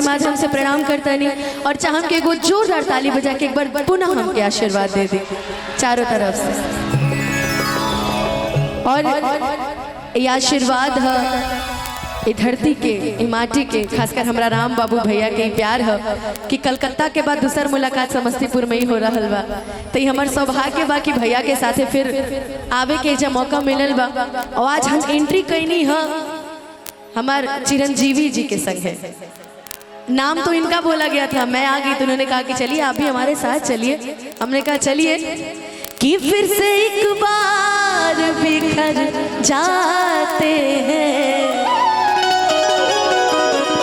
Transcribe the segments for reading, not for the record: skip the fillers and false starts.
माध्यम से प्रणाम करता नहीं और चाहम के एगो जोरदार ताली बजा के एक बार पुनः हमके आशीर्वाद दे दे चारों तरफ से। और ये आशीर्वाद है ये धरती के ये माटी के, खासकर हमारा राम बाबू भैया के प्यार है कि कलकत्ता के बाद दूसर मुलाकात समस्तीपुर में ही हो रहा बा। तो ये हमार सौभाग्य बा कि भैया के साथे फिर आवे के जब मौका मिलल बा। और आज हम एंट्री कैनी है हमार चिरंजीवी जी के संग है। नाम तो इनका बोला गया था, मैं आ गई तो उन्होंने कहा कि चलिए आप भी हमारे साथ चलिए। हमने कहा चलिए कि फिर से एक बार बिखर जाते हैं,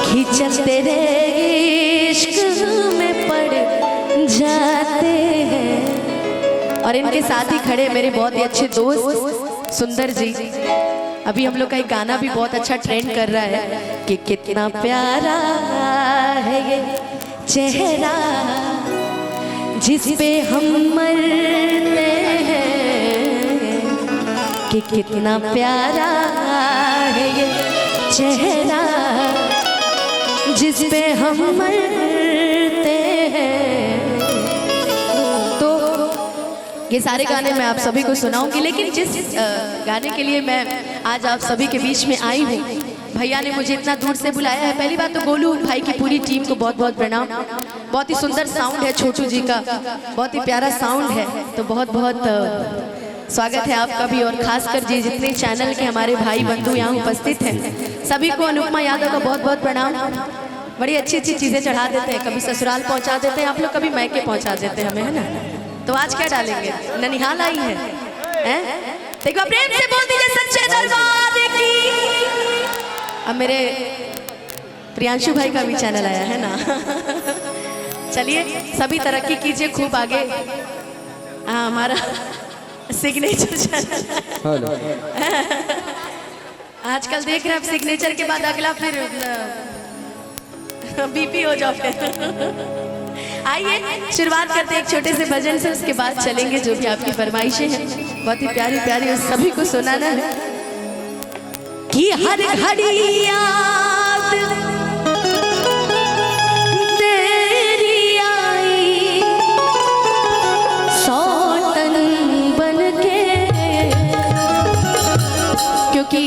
खिंचल तेरे इश्क में पड़ जाते हैं। और इनके साथ ही खड़े मेरे बहुत ही अच्छे दोस्त सुंदर जी। अभी हम लोग का एक गाना भी बहुत अच्छा ट्रेंड कर रहा है कि कितना प्यारा है ये चेहरा जिस पे हम मरते हैं, कि कितना प्यारा है ये चेहरा जिस पे हम मरते हैं। तो ये सारे गाने मैं आप सभी को सुनाऊंगी, लेकिन जिस गाने के लिए मैं आज आप सभी के बीच में आई हूँ, भैया ने मुझे इतना दूर से बुलाया है। पहली बात तो गोलू भाई की पूरी टीम को बहुत बहुत प्रणाम। बहुत ही सुंदर साउंड है छोटू जी का, बहुत ही प्यारा साउंड है। तो बहुत बहुत स्वागत है आपका भी। और खासकर जी जितने चैनल के हमारे भाई बंधु यहाँ उपस्थित हैं सभी को अनुपमा यादव का बहुत बहुत प्रणाम। बड़ी अच्छी अच्छी चीज़ें चढ़ा देते हैं, कभी ससुराल पहुँचा देते हैं आप लोग, कभी मैके पहुँचा देते हैं हमें, है ना। तो आज क्या डालेंगे, ननिहाल आई है देखो, प्रेम से बोल दीजिए सच्चे दरबार की। अब मेरे प्रियांशु भाई का भी चैनल आया है ना। चलिए सभी तरक्की कीजिए, खूब आगे। हाँ हमारा सिग्नेचर चैनल आजकल देख रहे हैं, सिग्नेचर के बाद अगला फिर बीपी हो जाते। आइए शुरुआत करते हैं एक छोटे से भजन से, उसके बाद चलेंगे जो भी आपकी फरमाइशें हैं, बहुत ही प्यारी प्यारी, उस सभी को सुनाना है कि हर घड़ी याद तेरी आई, सौतन बन के। क्योंकि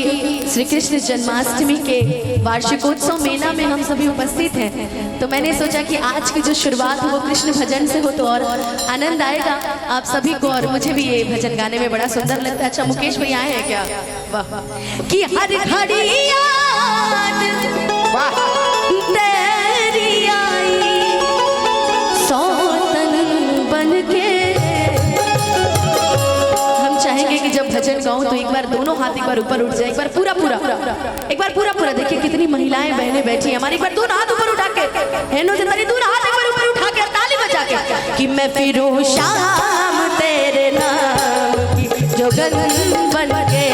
श्री कृष्ण जन्माष्टमी के वार्षिकोत्सव मेला में हम सभी उपस्थित हैं, तो मैंने सोचा कि आज की जो शुरुआत हो वो कृष्ण भजन से हो तो और आनंद आएगा आप सभी को। और मुझे भी ये भजन गाने में बड़ा सुंदर लगता है। अच्छा मुकेश भैया आए हैं क्या? वाह। कि हर घड़ी याद तेरी आई, सौतन बन के। हम चाहेंगे कि जब भजन गाऊं तो एक बार दोनों हाथ एक बार ऊपर उठ जाए, एक बार पूरा पूरा एक बार पूरा पूरा। देखिए कितनी महिलाएं बहनें बैठी हैं हमारी, एक बार दोनों हाथ ऊपर उठा के, बहनों से मेरी दोनों हाथ एक बार ऊपर उठा के ताली बजा के कि मैं फिरूं शाम तेरे नाम की जोगन बन के,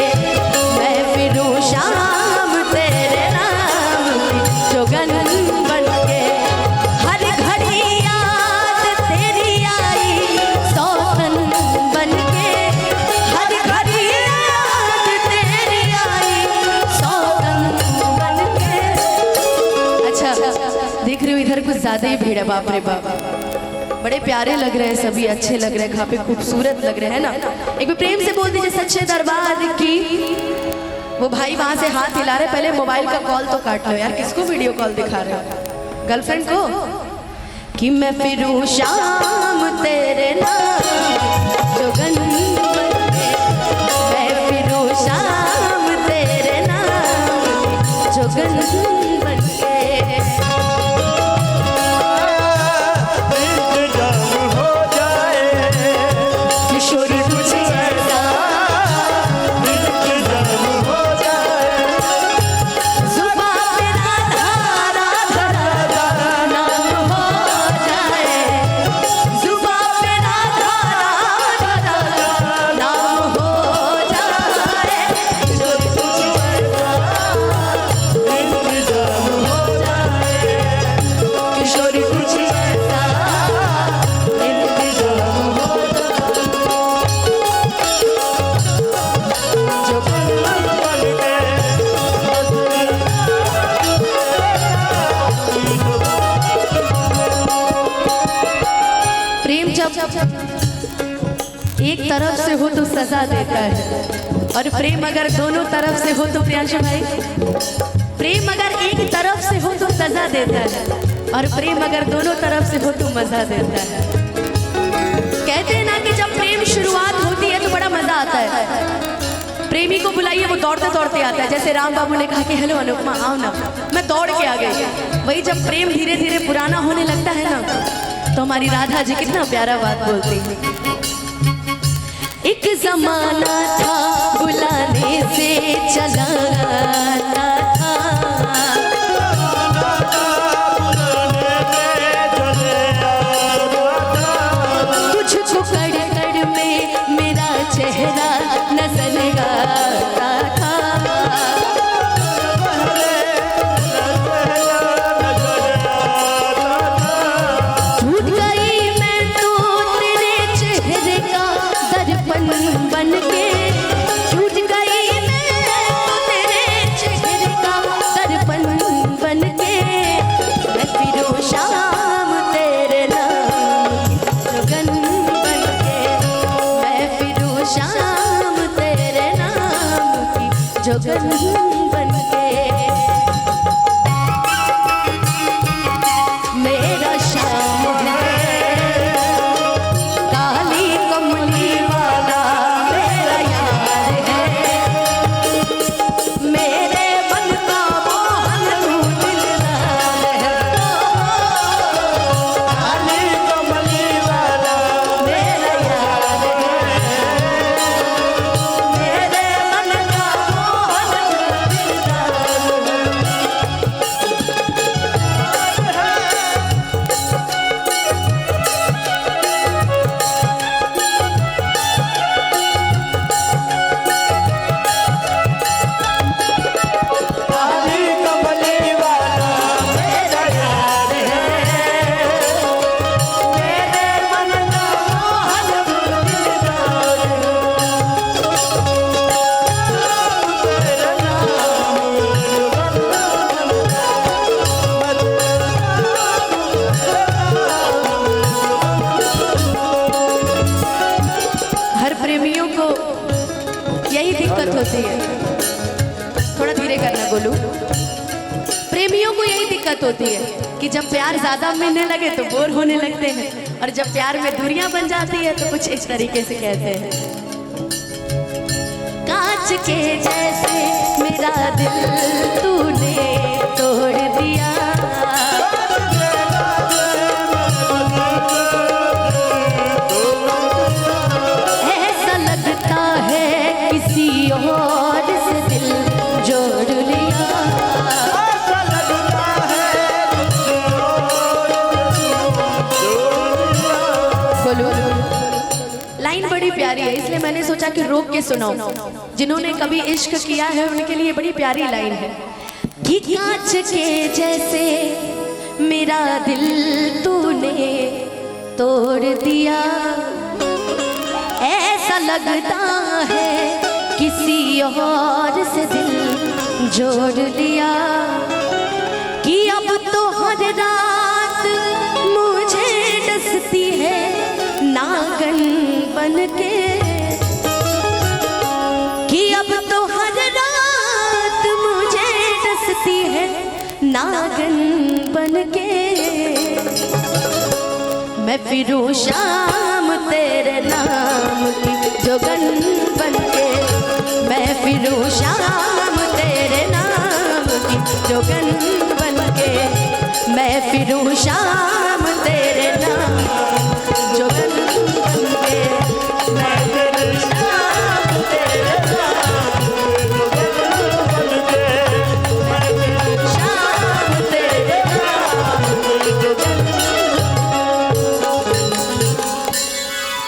मैं फिरूं शाम तेरे नाम की जोगन बन के। हर घड़ी याद तेरी आई, सौतन बन के। हर घड़ी याद तेरी आई, सौतन बन के। अच्छा देख रहे हो इधर कुछ ज्यादा ही भीड़ है, बाप रे बाप। बड़े प्यारे लग रहे हैं सभी, अच्छे लग रहे हैं, काफी खूबसूरत लग रहे हैं ना। एक बार प्रेम से बोल दीजिए सच्चे दरबार की। वो भाई वहां से हाथ हिला रहे, पहले मोबाइल का कॉल तो काट लो यार, किसको वीडियो कॉल दिखा रहे हो? गर्लफ्रेंड को? कि मैं फिरूं शाम तेरे नाम जोगन बन के, मैं फिरूं शाम तेरे नाम जोगन बन के। एक तरफ से हो तो सजा देता है, और प्रेम अगर दोनों तरफ से हो तो प्रियांशु भाई, प्रेम अगर एक तरफ से हो तो सजा देता है, और प्रेम अगर दोनों तरफ से हो तो मजा देता है। कहते हैं ना कि जब प्रेम शुरुआत होती है तो बड़ा मजा आता है। प्रेमी को बुलाइए, वो दौड़ते दौड़ते आता है। जैसे राम बाबू ने कहा कि हेलो अनुपमा आओ ना, मैं दौड़ के आ गई। वही जब प्रेम धीरे धीरे पुराना होने लगता है ना, तो हमारी राधा जी कितना प्यारा बात बोलती है। एक जमाना था बुलाने से चला आता था, तुझको कड़ कड़ में मेरा चेहरा नजर आता था। टूट गई मैं तो तेरे चेहरे का दर्पण बन के, टूट गई मैं तो तेरे चेहरे का दर्पण बन के। मैं फिरो शाम तेरे नाम लगन बन के, मैं फिरो शाम तेरे नाम की जोगन बन के। मेरा शाम है काली कमली वाला मेरा यार है, मेरे मन का मोहन तू दिलदार है। काली कमली वाला मेरा यार है, मेरे मन का मोहन तू दिलदार है। काली कमली वाला मेरा यार है, मेरे मन का मोहन तू दिलदार है। तेरा हर प्रेमियों को यही दिक्कत होती है। थोड़ा धीरे करना बोलू। प्रेमियों को यही दिक्कत होती है कि जब प्यार ज्यादा मिलने लगे तो बोर होने लगते हैं, और जब प्यार में दूरियां बन जाती है तो कुछ इस तरीके से कहते हैं। कांच के जैसे मेरा दिल तूने तोड़ दिया, ऐसा लगता है किसी और से दिल जोड़ लिया। बोलो। लाइन बड़ी प्यारी है, इसलिए मैंने सोचा कि रोक के सुनाऊं। जिन्होंने कभी इश्क किया है उनके लिए बड़ी प्यारी लाइन है कि कांच के जैसे मेरा दिल तूने तोड़ दिया, ऐसा लगता है किसी और से दिल जोड़ लिया। कि अब तो हर रात मुझे डसती है नागन बन के, कि अब तो हर रात मुझे डसती है नागन बन के। मैं फिरूं शाम तेरे नाम की जोगन बन के, मैं फिरूं शाम तेरे नाम की जोगन बन के, मैं फिरूं शाम तेरे नाम जोगन बन के, मैं फिरूं शाम तेरे नाम जोगन बन के, मैं फिरूं शाम तेरे नाम जोगन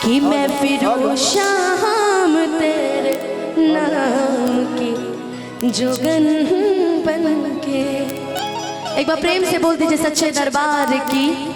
कि मैं फिरूं शाम तेरे नाम की जोगन बन के। एक बार प्रेम से बोल दीजिए सच्चे दरबार की।